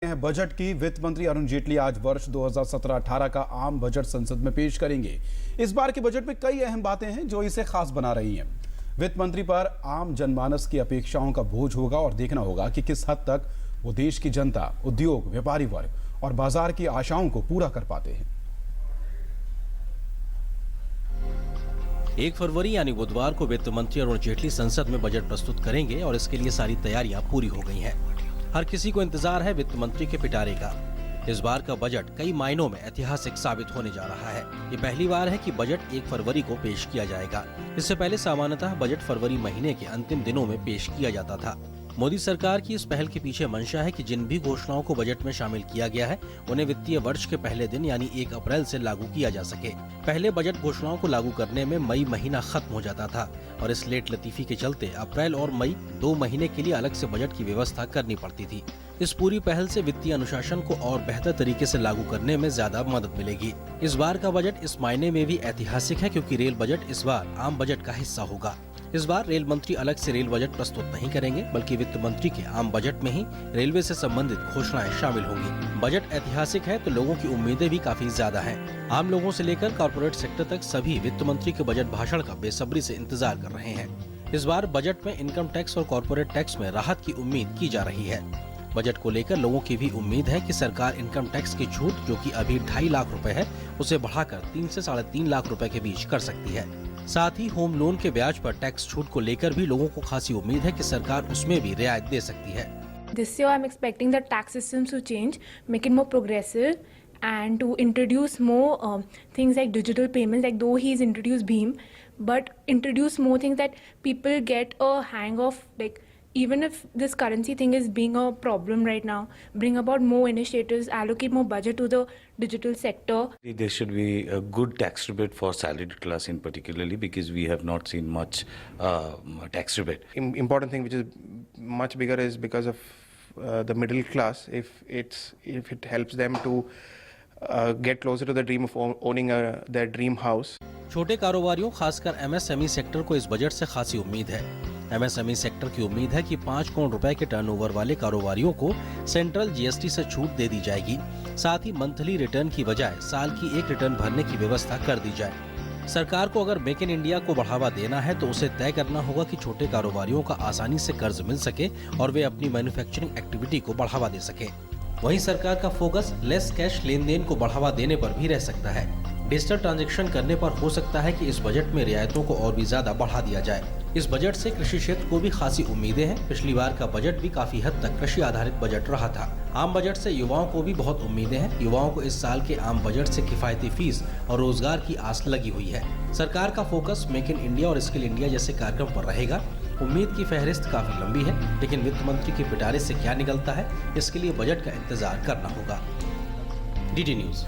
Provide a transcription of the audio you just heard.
हैं बजट की। वित्त मंत्री अरुण जेटली आज वर्ष 2017-18 का आम बजट संसद में पेश करेंगे। इस बार के बजट में कई अहम बातें हैं जो इसे खास बना रही हैं। वित्त मंत्री पर आम जनमानस की अपेक्षाओं का बोझ होगा और देखना होगा कि किस हद तक वो देश की जनता, उद्योग, व्यापारी वर्ग और बाजार की आशाओं को पूरा कर पाते हैं। 1 फरवरी यानी बुधवार को वित्त मंत्री अरुण जेटली संसद में बजट प्रस्तुत करेंगे और इसके लिए सारी तैयारियां पूरी हो गई हैं। हर किसी को इंतजार है वित्त मंत्री के पिटारे का। इस बार का बजट कई मायनों में ऐतिहासिक साबित होने जा रहा है। ये पहली बार है कि बजट 1 फरवरी को पेश किया जाएगा। इससे पहले सामान्यतः बजट फरवरी महीने के अंतिम दिनों में पेश किया जाता था। मोदी सरकार की इस पहल के पीछे मंशा है कि जिन भी घोषणाओं को बजट में शामिल किया गया है उन्हें वित्तीय वर्ष के पहले दिन यानी 1 अप्रैल से लागू किया जा सके। पहले बजट घोषणाओं को लागू करने में मई महीना खत्म हो जाता था और इस लेट लतीफी के चलते अप्रैल और मई 2 महीने के लिए अलग से बजट की व्यवस्था करनी पड़ती थी। इस पूरी पहल से वित्तीय अनुशासन को और बेहतर तरीके से लागू करने में ज्यादा मदद मिलेगी। इस बार का बजट इस मायने में भी ऐतिहासिक है क्योंकि रेल बजट इस बार आम बजट का हिस्सा होगा। इस बार रेल मंत्री अलग से रेल बजट प्रस्तुत नहीं करेंगे, बल्कि वित्त मंत्री के आम बजट में ही रेलवे से संबंधित घोषणाएं शामिल होंगी। बजट ऐतिहासिक है तो लोगों की उम्मीदें भी काफी ज्यादा हैं। आम लोगों से लेकर कॉर्पोरेट सेक्टर तक सभी वित्त मंत्री के बजट भाषण का बेसब्री से इंतजार कर रहे हैं। इस बार बजट में इनकम टैक्स और कॉर्पोरेट टैक्स में राहत की उम्मीद की जा रही है। बजट को लेकर लोगों की भी उम्मीद है कि सरकार इनकम टैक्स की छूट जो कि अभी 2.5 लाख रुपए है उसे बढ़ाकर 3 से 3.5 लाख रुपए के बीच कर सकती है। साथ ही होम लोन के ब्याज पर टैक्स छूट को लेकर भी लोगों को खासी उम्मीद है कि सरकार उसमें भी रियायत दे सकती है। This year I'm expecting the tax systems to change, make it more progressive and to introduce more things like digital payments, like though he's introduced Bheem, but introduce more things that people get a hang of, like even if this currency thing is being a problem right now, bring about more initiatives, allocate more budget to the digital sector. There should be a good tax rebate for salaried class in particularly because we have not seen much tax rebate. Important thing which is much bigger is because of the middle class. If it helps them to get closer to the dream of owning their dream house. छोटे कारोबारियों खासकर MSME sector को इस budget से खासी उम्मीद है। MSME sector की उम्मीद है कि 5 करोड़ रुपए के टर्नओवर वाले कारोबारियों को सेंट्रल GST से छूट दे दी जाएगी। साथ ही मंथली रिटर्न की बजाय साल की 1 रिटर्न भरने की व्यवस्था कर दी जाए। सरकार को अगर मेक इन इंडिया को बढ़ावा देना है तो उसे तय करना होगा कि छोटे कारोबारियों का आसानी से कर्ज मिल सके और वे अपनी मैन्युफैक्चरिंग एक्टिविटी को बढ़ावा दे सके। वहीं सरकार का फोकस लेस कैश लेन देन को बढ़ावा देने पर भी रह सकता है। डिजिटल ट्रांजैक्शन करने पर हो सकता है कि इस बजट में रियायतों को और भी ज्यादा बढ़ा दिया जाए। इस बजट से कृषि क्षेत्र को भी खासी उम्मीदें हैं। पिछली बार का बजट भी काफी हद तक कृषि आधारित बजट रहा था। आम बजट से युवाओं को भी बहुत उम्मीदें हैं। युवाओं को इस साल के आम बजट से किफायती फीस और रोजगार की आस लगी हुई है। सरकार का फोकस मेक इन इंडिया और स्किल इंडिया जैसे कार्यक्रम पर रहेगा। उम्मीद की फहरिस्त काफी लंबी है, लेकिन वित्त मंत्री के पिटारे से क्या निकलता है इसके लिए बजट का इंतजार करना होगा। DD news.